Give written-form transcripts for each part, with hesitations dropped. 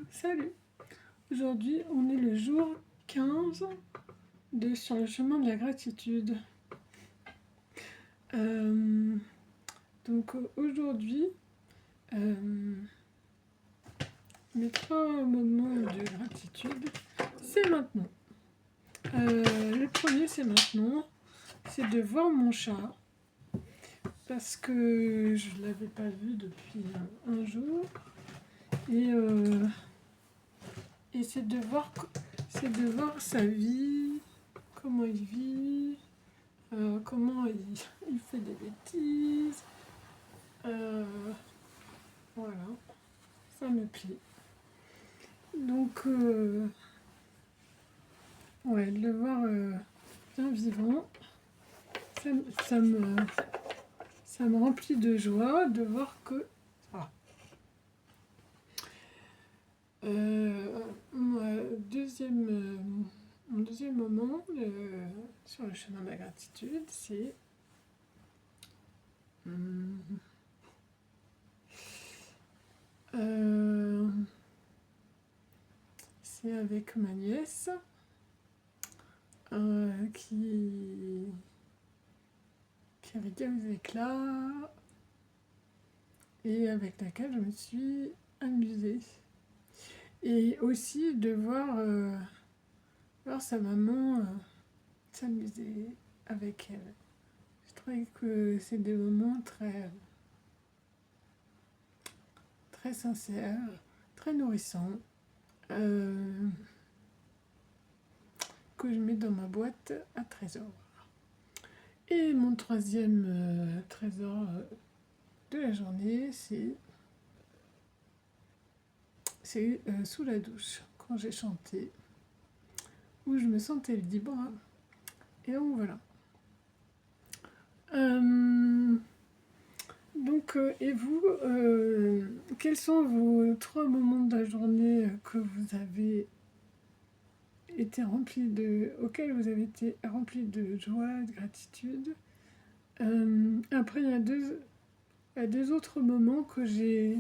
Salut. Aujourd'hui, on est le jour 15 sur le chemin de la gratitude. Donc aujourd'hui, mes 3 moments de gratitude, c'est maintenant. Le premier, c'est maintenant, c'est de voir mon chat. Parce que je ne l'avais pas vu depuis un jour. Et c'est de voir sa vie, comment il vit, comment il fait des bêtises. Voilà, ça me plaît. Donc, ouais, de le voir bien vivant, ça me remplit de joie de voir que... Mon deuxième moment sur le chemin de la gratitude, c'est avec ma nièce qui rigole aux éclats et avec laquelle je me suis amusée. Et aussi de voir sa maman s'amuser avec elle. Je trouvais que c'est des moments très sincères, très nourrissants, que je mets dans ma boîte à trésors. Et mon troisième trésor de la journée, c'est sous la douche, quand j'ai chanté, où je me sentais libre. Et donc voilà. Et vous, quels sont vos 3 moments de la journée que vous avez été auxquels vous avez été remplis de joie, de gratitude? Après, il y a deux autres moments que j'ai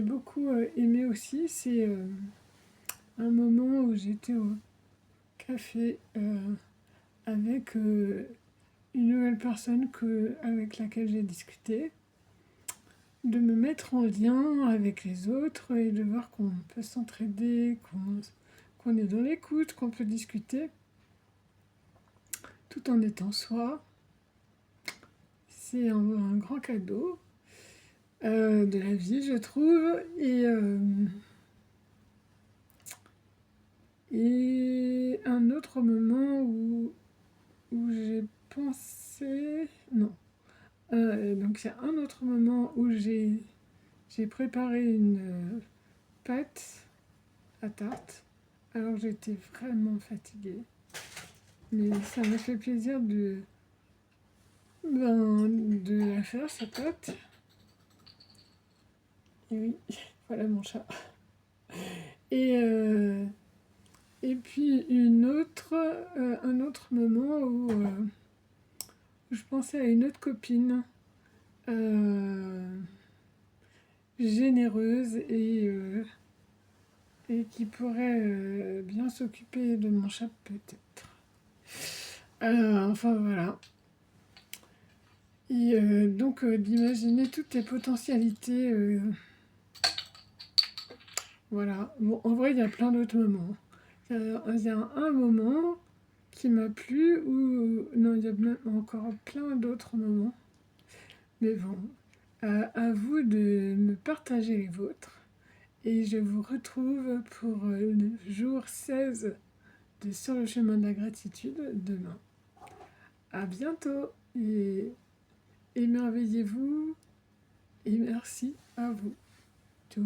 beaucoup aimé aussi. C'est un moment où j'étais au café avec une nouvelle personne avec laquelle j'ai discuté, de me mettre en lien avec les autres et de voir qu'on peut s'entraider, qu'on est dans l'écoute, qu'on peut discuter tout en étant soi. C'est un grand cadeau de la vie, je trouve. Et un autre moment où j'ai pensé... Non. Donc il y a un autre moment où j'ai préparé une pâte à tarte. Alors j'étais vraiment fatiguée. Mais ça m'a fait plaisir de la faire, sa pâte. Et oui, voilà mon chat. Et puis un autre moment où je pensais à une autre copine généreuse et qui pourrait bien s'occuper de mon chat peut-être. Enfin voilà. Et donc d'imaginer toutes les potentialités. Voilà. Bon, en vrai, il y a plein d'autres moments. Il y a un moment qui m'a plu, non, il y a même encore plein d'autres moments. Mais bon, à vous de me partager les vôtres. Et je vous retrouve pour le jour 16 de Sur le chemin de la gratitude demain. À bientôt et émerveillez-vous et merci à vous. Tout